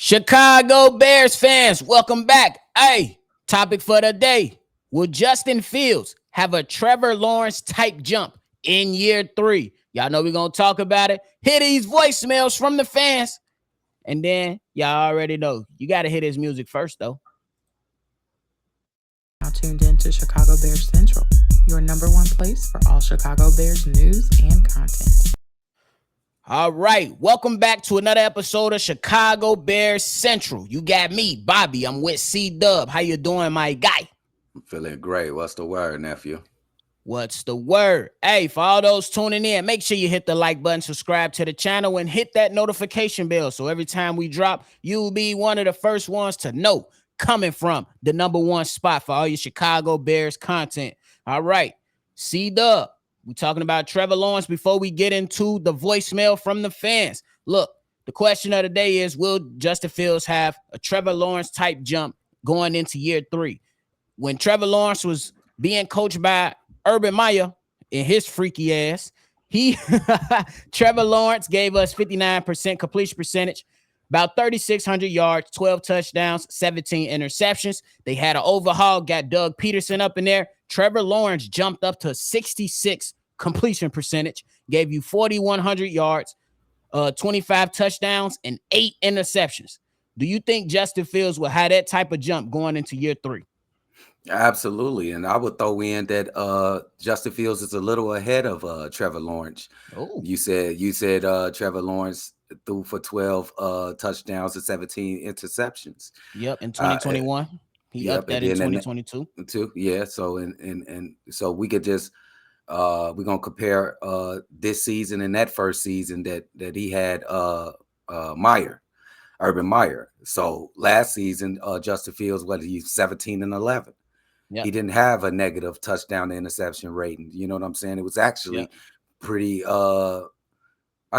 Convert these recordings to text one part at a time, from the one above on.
Chicago Bears fans, welcome back. Hey, topic for the day. Will Justin Fields have a Trevor Lawrence type jump in year 3? Y'all know we're going to talk about it. Hear these voicemails from the fans. And then y'all already know, you got to hear his music first, though. Now tuned in to Chicago Bears Central, your number one place for all Chicago Bears news and content. All right, welcome back to another episode of Chicago Bears Central. You got me, Bobby. I'm with C-Dub. How you doing, my guy? I'm feeling great. What's the word, nephew? What's the word? Hey, for all those tuning in, make sure you hit the like button, subscribe to the channel, and hit that notification bell. So every time we drop, you'll be one of the first ones to know, coming from the number one spot for all your Chicago Bears content. All right, C-Dub. We're talking about Trevor Lawrence before we get into the voicemail from the fans. Look, the question of the day is, will Justin Fields have a Trevor Lawrence type jump going into year 3? When Trevor Lawrence was being coached by Urban Meyer and his freaky ass, Trevor Lawrence gave us 59% completion percentage, about 3,600 yards, 12 touchdowns, 17 interceptions. They had an overhaul, got Doug Peterson up in there. Trevor Lawrence jumped up to 66 completion percentage, gave you 4,100 yards, 25 touchdowns, and 8 interceptions. Do you think Justin Fields will have that type of jump going into year 3? Absolutely. And I would throw in that Justin Fields is a little ahead of Trevor Lawrence. Oh, You said Trevor Lawrence threw for 12 touchdowns and 17 interceptions. yep, in 2021. He upped that in 2022. Too. Yeah. So and so we could just we're gonna compare this season and that first season that he had Urban Meyer. So last season, Justin Fields, he's 17 and 11. Yep. He didn't have a negative touchdown to interception rating. You know what I'm saying? It was actually pretty I'll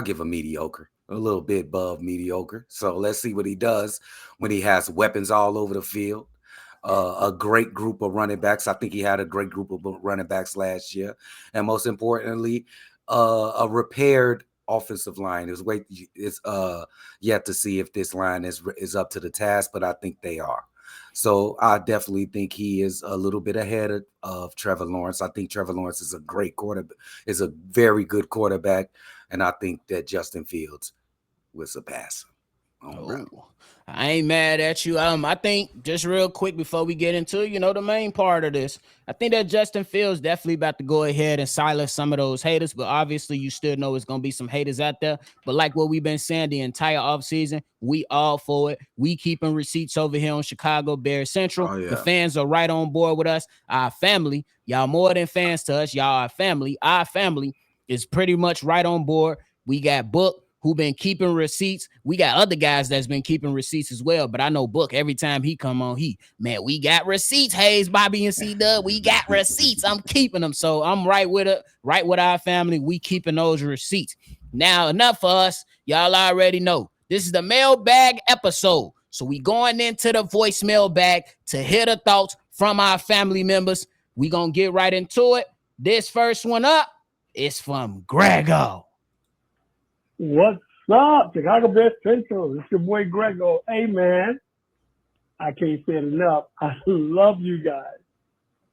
give him mediocre, a little bit above mediocre. So let's see what he does when he has weapons all over the field. A great group of running backs. I think he had a great group of running backs last year. And most importantly, a repaired offensive line. It's yet to see if this line is up to the task, but I think they are. So I definitely think he is a little bit ahead of Trevor Lawrence. I think Trevor Lawrence is a great quarterback, is a very good quarterback, and I think that Justin Fields will surpass him. Oh, I ain't mad at you. I think just real quick before we get into, the main part of this, I think that Justin Fields definitely about to go ahead and silence some of those haters, but obviously you still know it's going to be some haters out there. But like what we've been saying the entire offseason, we all for it. We keeping receipts over here on Chicago Bears Central. Oh, yeah. The fans are right on board with us. Our family, y'all more than fans to us. Y'all our family. Our family is pretty much right on board. We got Book, who been keeping receipts. We got other guys that's been keeping receipts as well. But I know Book, every time he come on, we got receipts. Hayes, Bobby, and C-Dub, we got receipts. I'm keeping them. So I'm right with it, right with our family. We keeping those receipts. Now, enough for us. Y'all already know. This is the mailbag episode. So we going into the voicemail bag to hear the thoughts from our family members. We gonna get right into it. This first one up is from Grego. What's up, Chicago Bears Central? It's your boy Grego. Hey, man, I can't say it enough. I love you guys.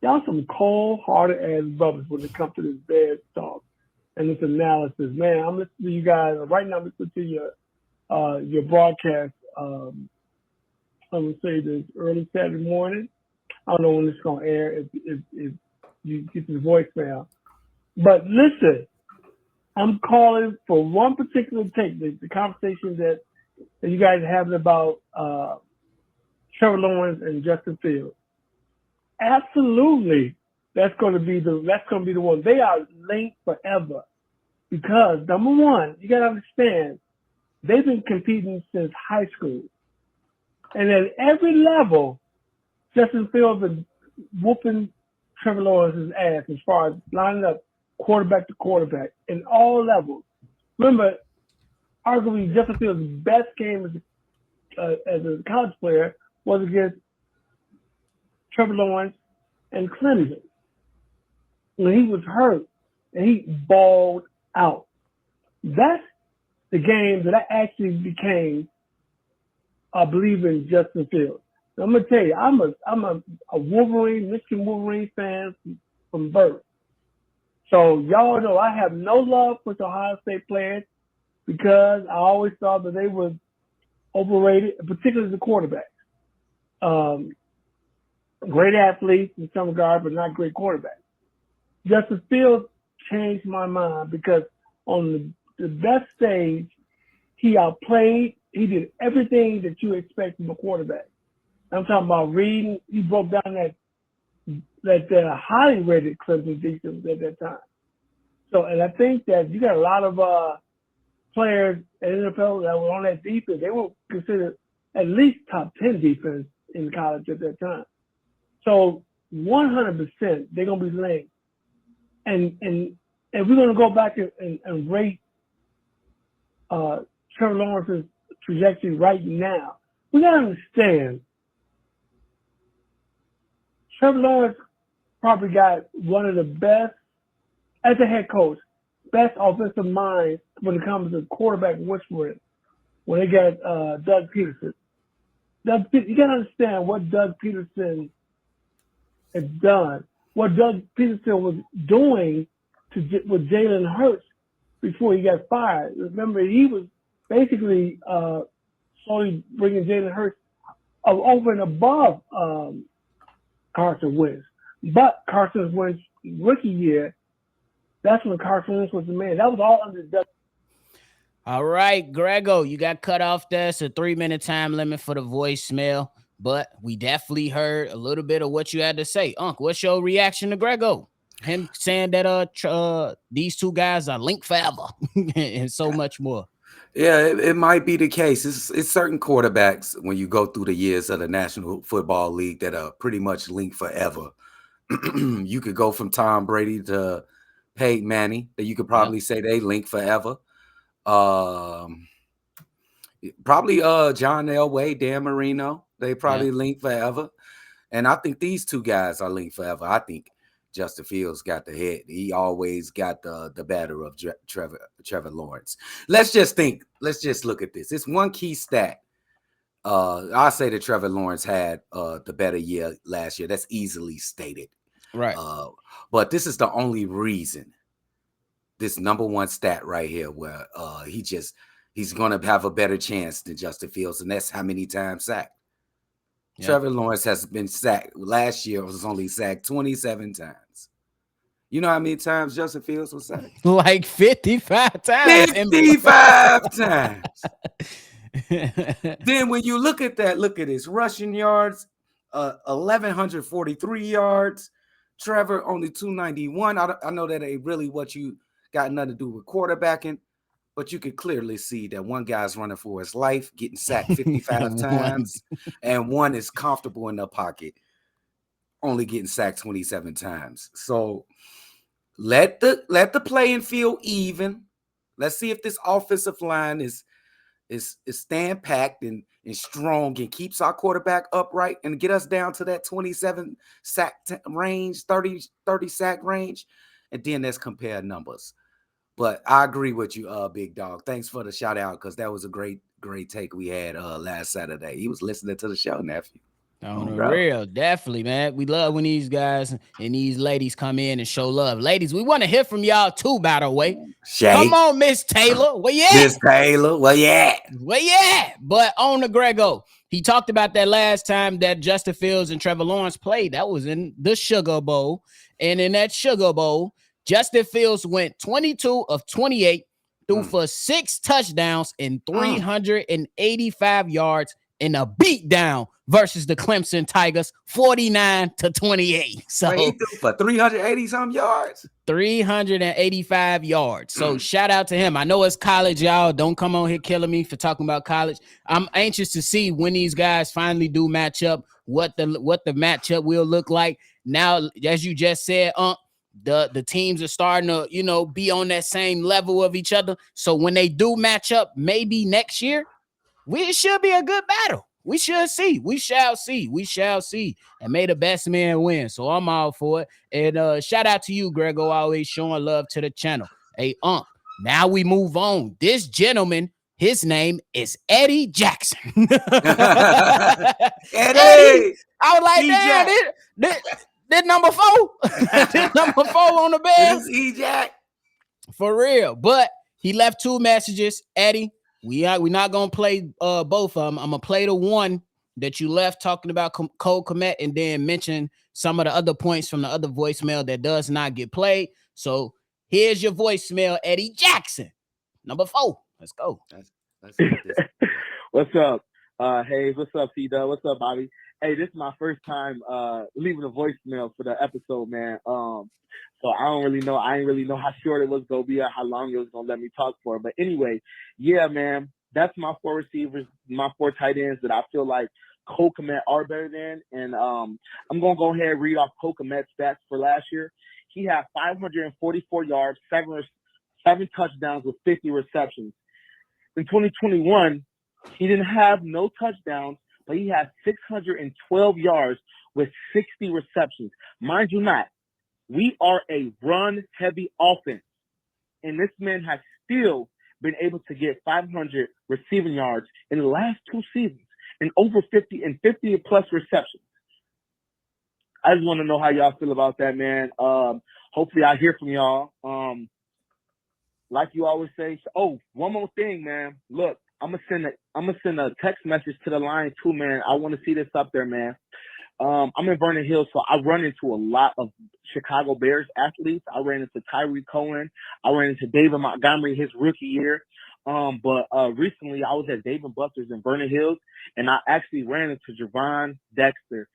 Y'all some cold-hearted ass brothers when it comes to this Bears talk and this analysis. Man, I'm listening to you guys right now. I'm listening to your broadcast. I'm gonna say this early Saturday morning. I don't know when it's gonna air. If you get the voicemail, but listen. I'm calling for one particular take, the conversation that you guys are having about Trevor Lawrence and Justin Fields. Absolutely, that's going to be the one. They are linked forever because number one, you got to understand they've been competing since high school, and at every level, Justin Fields is whooping Trevor Lawrence's ass as far as lining up quarterback to quarterback in all levels. Remember, arguably Justin Fields' best game as a college player was against Trevor Lawrence and Clemson when he was hurt and he balled out. That's the game that I actually became believe in Justin Fields. Now, I'm gonna tell you, I'm a Wolverine, Michigan Wolverine fan from birth. So y'all know I have no love for the Ohio State players because I always thought that they were overrated, particularly the quarterback. Um, Great athletes in some regard, but not great quarterbacks. Justin Fields changed my mind because on the best stage, he outplayed. He did everything that you expect from a quarterback. I'm talking about reading. He broke down that highly rated Clemson defense at that time. So, and I think that you got a lot of players at NFL that were on that defense. They were considered at least top 10 defense in college at that time. So 100% they're gonna be lame. And we're gonna go back and rate Trevor Lawrence's trajectory right now. We gotta understand Trevor Lawrence probably got one of the best, as a head coach, best offensive minds when it comes to quarterback whispering when they got Doug Peterson. You gotta understand what Doug Peterson has done, what Doug Peterson was doing with Jalen Hurts before he got fired. Remember, he was basically slowly bringing Jalen Hurts over and above Carson Wentz. But Carson Wentz's rookie year, that's when Carson Wentz was the man. That was all under Doug. All right, Grego, you got cut off there. It's a 3-minute time limit for the voicemail, but we definitely heard a little bit of what you had to say. Unc, what's your reaction to Grego? Him saying that these two guys are linked forever and so much more. Yeah, it might be the case. It's certain quarterbacks when you go through the years of the National Football League that are pretty much linked forever. You could go from Tom Brady to Peyton Manning, that you could probably say they link forever. Probably John Elway, Dan Marino, they probably link forever. And I think these two guys are linked forever. I think Justin Fields got the head. He always got the better of Trevor Lawrence. Let's just look at this. It's one key stat. I say that Trevor Lawrence had the better year last year. That's easily stated. Right. But this is the only reason. This number one stat right here where he's going to have a better chance than Justin Fields, and that's how many times sacked. Yep. Trevor Lawrence has been sacked. Last year was only sacked 27 times. You know how many times Justin Fields was sacked? Like 55 times. 55 times. Then when you look at his rushing yards, 1,143 yards. Trevor only 291. I know that ain't really what you got nothing to do with quarterbacking, but you could clearly see that one guy's running for his life, getting sacked 55 times, and one is comfortable in the pocket, only getting sacked 27 times. So let the playing field even. Let's see if this offensive line is stand packed and strong and keeps our quarterback upright and get us down to that 27 sack range, 30 sack range, and then let's compare numbers. But I agree with you, Big Dog. Thanks for the shout out, because that was a great take we had last Saturday. He was listening to the show, nephew. On the real, definitely, man. We love when these guys and these ladies come in and show love. Ladies, we want to hear from y'all too, by the way. Shay. Come on, Miss Taylor. Where you at? Miss Taylor, where you at? Where you at? But on the Grego, he talked about that last time that Justin Fields and Trevor Lawrence played. That was in the Sugar Bowl. And in that Sugar Bowl, Justin Fields went 22 of 28, threw for 6 touchdowns and 385 yards in a beatdown versus the Clemson Tigers, 49-28. So he threw for 380 some yards. 385 yards. So shout out to him. I know it's college, y'all. Don't come on here killing me for talking about college. I'm anxious to see when these guys finally do match up, what the matchup will look like. Now, as you just said, the teams are starting to, be on that same level of each other. So when they do match up, maybe next year, it should be a good battle. We shall see. We shall see. And may the best man win. So I'm all for it. And shout out to you, Grego, always showing love to the channel. Hey, now we move on. This gentleman His name is Eddie Jackson. Eddie! I was like, E-Jack. damn, this number 4. This number 4 on the It Bears. is E-Jack. For real. But he left 2 messages. Eddie, we're not gonna play both of them. I'm gonna play the one that you left talking about Cole Kmet, and then mention some of the other points from the other voicemail that does not get played. So here's your voicemail, Eddie Jackson. Number 4. Let's go. Let's get this. What's up? Hey, what's up, C-Dub? What's up, Bobby? Hey, this is my first time leaving a voicemail for the episode, man. So I don't really know. I didn't really know how short it was gonna be or how long it was gonna let me talk for. But anyway, yeah, man, that's my 4 receivers, my 4 tight ends that I feel like Cole Kmet are better than. And I'm gonna go ahead and read off Cole Kmet's stats for last year. He had 544 yards, 7 touchdowns with 50 receptions. In 2021, he didn't have no touchdowns, but he had 612 yards with 60 receptions. Mind you not, we are a run-heavy offense, and this man has still been able to get 500 receiving yards in the last 2 seasons and over 50+ receptions. I just want to know how y'all feel about that, man. Hopefully I hear from y'all. Like you always say. Oh, one more thing, man. Look, I'm gonna send a text message to the line too, man. I want to see this up there, man. I'm in Vernon Hills, so I run into a lot of Chicago Bears athletes. I ran into Tyree Cohen. I ran into David Montgomery his rookie year. But recently I was at Dave & Buster's in Vernon Hills, and I actually ran into Javon Dexter.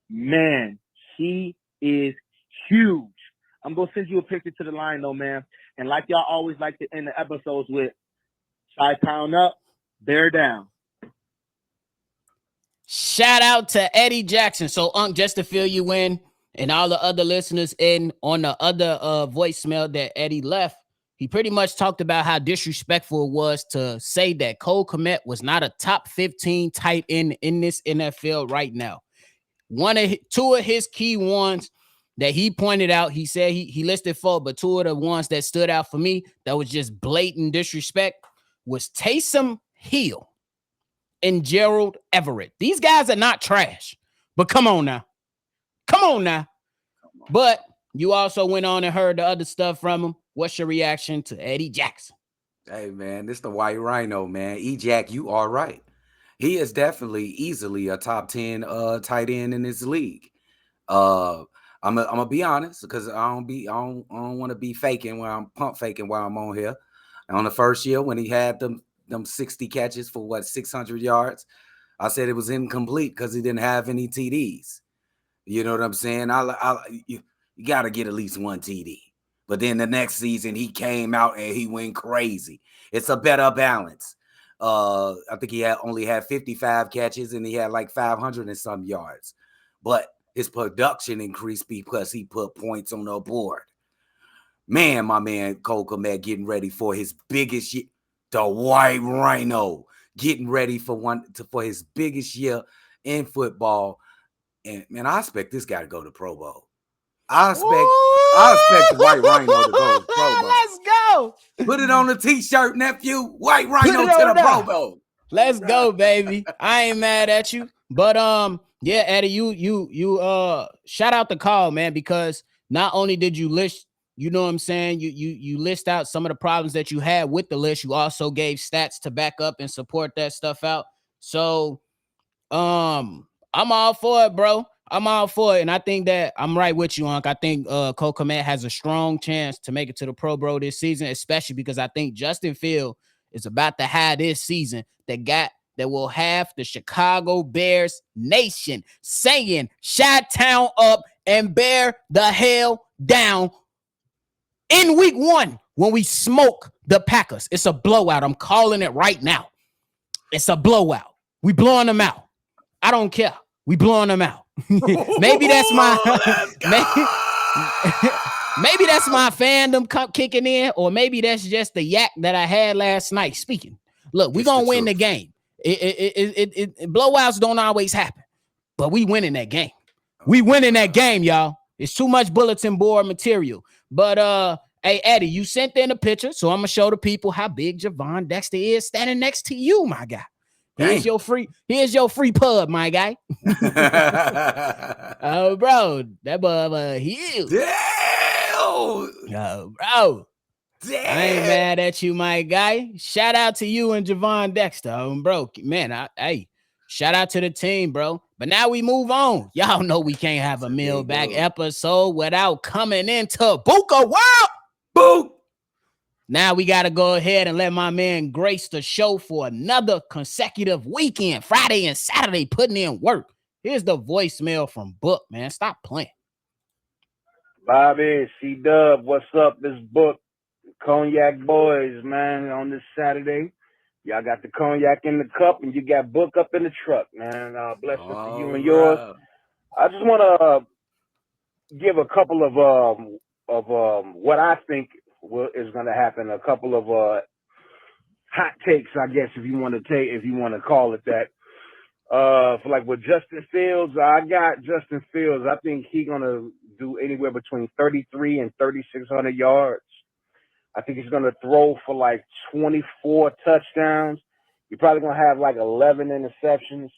Man, he is huge. I'm going to send you a picture to the line, though, man. And like y'all always like to end the episodes with, Chi-Town up, Bear down. Shout out to Eddie Jackson. So, just to fill you in and all the other listeners in on the other voicemail that Eddie left, he pretty much talked about how disrespectful it was to say that Cole Kmet was not a top 15 tight end in this NFL right now. 2 of his key ones that he pointed out, he said he listed 4, but 2 of the ones that stood out for me that was just blatant disrespect was Taysom Hill and Gerald Everett. These guys are not trash, but come on now. But you also went on and heard the other stuff from him. What's your reaction to Eddie Jackson? Hey, man, this the White Rhino, man. E-Jack, you are right. He is definitely easily a top 10 tight end in this league. I'm gonna be honest, because I don't want to be faking while I'm pump faking while I'm on here. On the first year when he had them 60 catches for 600 yards, I said it was incomplete because he didn't have any TDs. You know what I'm saying? You got to get at least 1 TD. But then the next season he came out and he went crazy. It's a better balance. I think he only had 55 catches and he had like 500 and some yards. But his production increased because he put points on the board. Man, my man Cole Kmet getting ready for his biggest year. The White Rhino getting ready for his biggest year in football. And man, I expect this guy to go to Pro Bowl. I expect the White Rhino to go to Pro Bowl. Let's go. Put it on the t-shirt, nephew. White Rhino to the Pro Bowl. Let's go, baby. I ain't mad at you. But yeah, Eddie, you shout out the call, man, because not only did you list, you know what I'm saying, you list out some of the problems that you had with the list, you also gave stats to back up and support that stuff out. So I'm all for it, bro. I'm all for it. And I think that I'm right with you, Unc. I think Cole Kmet has a strong chance to make it to the Pro Bowl this season, especially because I think Justin Fields is about to have this season that will have the Chicago Bears nation saying Chi-Town up and bear the hell down in week 1 when we smoke the Packers. It's a blowout. I'm calling it right now. It's a blowout. We blowing them out. I don't care. We blowing them out. Maybe that's my maybe that's my fandom kicking in, or maybe that's just the yak that I had last night speaking. Look, we're gonna win the game. Blowouts don't always happen, but we winning that game. We winning that game, y'all. It's too much bulletin board material. But Hey, Eddie, you sent in a picture, so I'm gonna show the people how big Javon Dexter is standing next to you, my guy. Here's your free pub, my guy. Oh, bro, that bub huge. Damn. Oh, bro. Damn. I ain't mad at you, my guy. Shout out to you and Javon Dexter, bro. Man, hey, shout out to the team, bro. But now we move on. Y'all know we can't have a Mailbag episode without coming into Buka World. Boom. Now we got to go ahead and let my man grace the show for another consecutive weekend, Friday and Saturday, putting in work. Here's the voicemail from Book, man. Stop playing. Bobby, C-Dub, what's up? This Book, Cognac Boys, man, on this Saturday. Y'all got the cognac in the cup, and you got Book up in the truck, man. Blessings to you and yours. I just want to give a couple of what I think is going to happen. A couple of hot takes, I guess, if you want to call it that. For like with Justin Fields, I got Justin Fields. I think he's going to do anywhere between 33 and 3,600 yards. I think he's going to throw for like 24 touchdowns. He's probably going to have like 11 interceptions.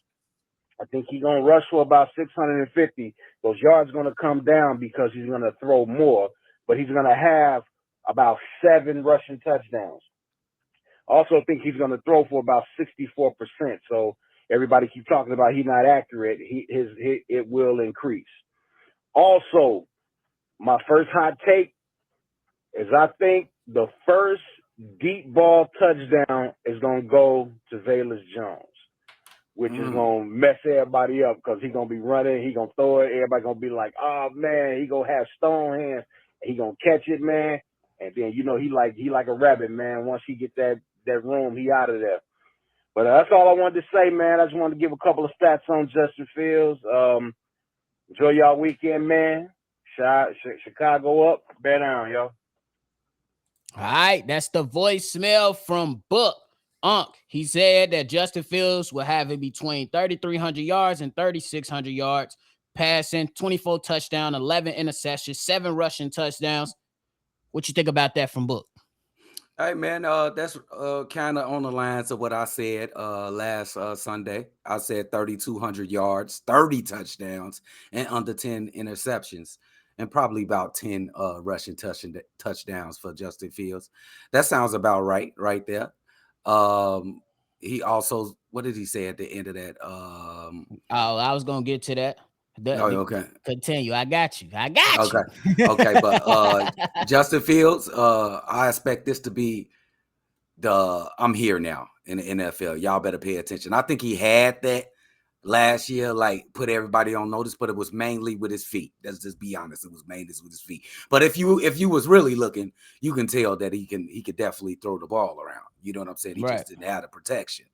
I think he's going to rush for about 650. Those yards are going to come down because he's going to throw more, but he's going to have about 7 rushing touchdowns. I also think he's going to throw for about 64%. So everybody keep talking about he's not accurate. It will increase. Also, my first hot take is I think the first deep ball touchdown is going to go to Velus Jones, which is going to mess everybody up because he's going to be running. He's going to throw it. Everybody going to be like, oh, man, he going to have stone hands. He going to catch it, man. And then, you know, he like a rabbit, man. Once he get that room, he out of there. But that's all I wanted to say, man. I just wanted to give a couple of stats on Justin Fields. Enjoy y'all weekend, man. Chicago up, bear down, y'all. All right, that's the voicemail from Book. He said that Justin Fields will have it between 3,300 yards and 3,600 yards, passing 24 touchdowns, 11 interceptions, 7 rushing touchdowns. What you think about that from Book? Hey, man, that's kind of on the lines of what I said last Sunday. I said 3,200 yards, 30 touchdowns, and under 10 interceptions, and probably about 10 rushing touchdowns for Justin Fields. That sounds about right there. He also, what did he say at the end of that? I was going to get to that. Okay. Continue. I got you. Okay. But Justin Fields, I expect this to be I'm here now in the NFL. Y'all better pay attention. I think he had that last year, like put everybody on notice, but it was mainly with his feet. Let's just be honest. It was mainly with his feet. But if you was really looking, you can tell that he could definitely throw the ball around. You know what I'm saying? He just didn't have the protection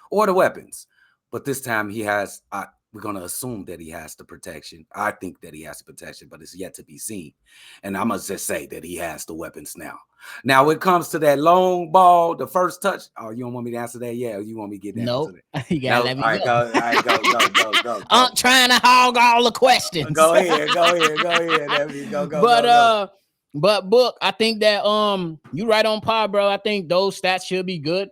or the weapons. But this time he has. We're going to assume that he has the protection. I think that he has the protection, but it's yet to be seen. And I must just say that he has the weapons now. Now, when it comes to that long ball, the first touch, you don't want me to answer that? Yeah, you want me to get down to that? You got to let me go. All right, go. I'm trying to hog all the questions. Go ahead. But Book, I think that you right on par, bro. I think those stats should be good.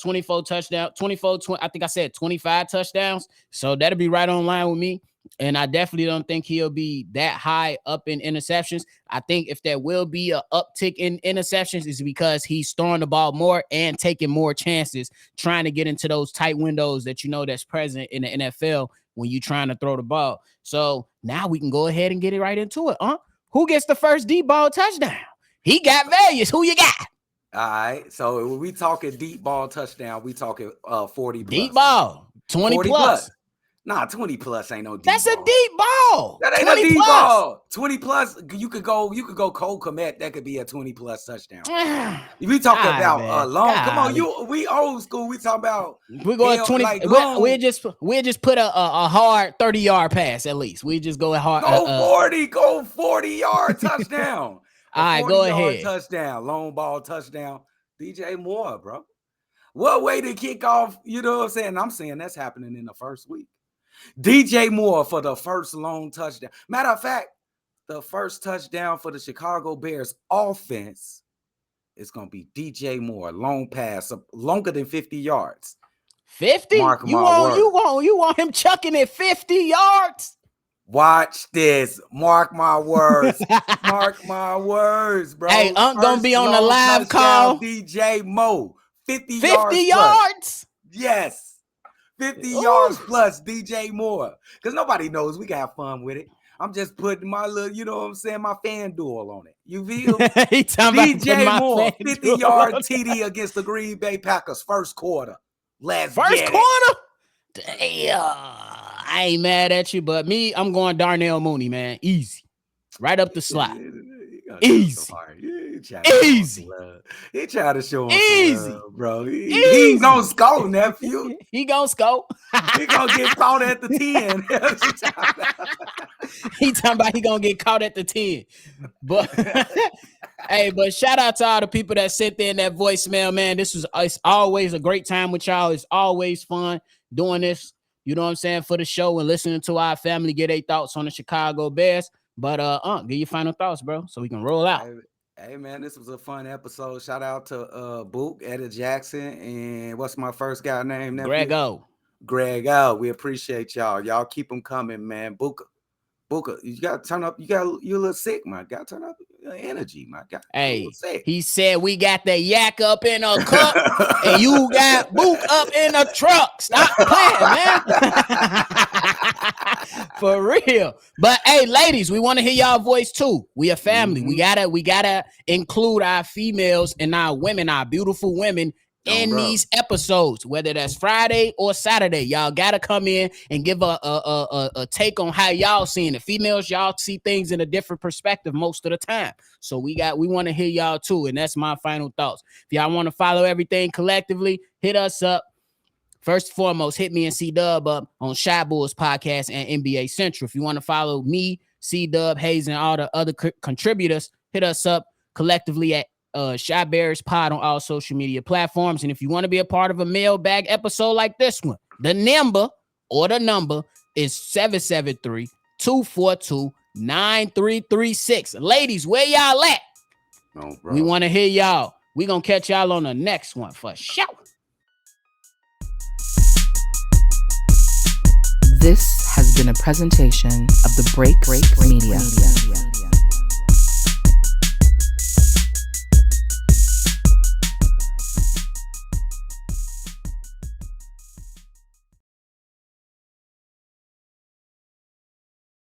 24 touchdowns, 20, I think I said 25 touchdowns. So that'll be right on line with me. And I definitely don't think he'll be that high up in interceptions. I think if there will be an uptick in interceptions, is because he's throwing the ball more and taking more chances, trying to get into those tight windows that you know that's present in the NFL when you're trying to throw the ball. So now we can go ahead and get it right into it. Who gets the first deep ball touchdown? He got Velus. Who you got? All right, so when we talking deep ball touchdown, we talking 40 plus. Deep ball, 20 plus. Nah, 20 plus ain't no deep That's ball. A deep ball. That ain't a deep ball. 20 plus, you could go Cole Kmet. That could be a 20 plus touchdown. We talking about long. Come on, we old school. We talking about we're going 20. Like we'll just put a hard 30-yard pass at least. We just go hard. Go 40-yard touchdown. All right, go ahead. Touchdown, long ball touchdown. DJ Moore, bro. What way to kick off? You know what I'm saying? I'm saying that's happening in the first week. DJ Moore for the first long touchdown. Matter of fact, the first touchdown for the Chicago Bears offense is going to be DJ Moore, long pass, longer than 50 yards. 50? You want him chucking it 50 yards? Watch this. Mark my words. Mark my words, bro. Hey, I'm going to be on the live call. DJ Moore. 50 yards? Yes. 50 yards plus DJ Moore. Because nobody knows. We can have fun with it. I'm just putting my little, you know what I'm saying, my FanDuel on it. You feel? DJ Moore, 50-yard TD against the Green Bay Packers, first quarter. First quarter? Damn. I ain't mad at you, but I'm going Darnell Mooney, man. Easy. Right up the slot. Easy. Easy. He tried to show him some love, bro. He gonna score, nephew. He gonna score. He gonna get caught at the 10. He talking about he gonna get caught at the 10. But hey, but shout out to all the people that sent in that voicemail, man. It's always a great time with y'all. It's always fun doing this, you know what I'm saying, for the show and listening to our family get their thoughts on the Chicago Bears. But give your final thoughts, bro, so we can roll out. Hey man, this was a fun episode. Shout out to Book, Eddie Jackson, and what's my first guy name? Grego. We appreciate y'all. Y'all keep them coming, man. Booker, you gotta turn up. You're a little sick, man. Gotta turn up your energy, man. Hey, he said we got the yak up in a cup, and you got Book up in a truck. Stop playing, man. For real. But hey, ladies, we want to hear y'all voice too. We a family. Mm-hmm. We gotta include our females and our women, our beautiful women, in these episodes, whether that's Friday or Saturday. Y'all gotta come in and give a take on how y'all seeing it. Females, y'all see things in a different perspective most of the time. So we want to hear y'all too. And that's my final thoughts. If y'all want to follow everything collectively, hit us up. First and foremost, hit me and C-Dub up on Shy Bulls Podcast and NBA Central. If you want to follow me, C-Dub, Hayes, and all the other contributors, hit us up collectively at Shy Bears Pod on all social media platforms. And if you want to be a part of a mailbag episode like this one, the number is 773-242-9336. Ladies, where y'all at? We want to hear y'all. We gonna catch y'all on the next one for sure. This has been a presentation of the Break Media.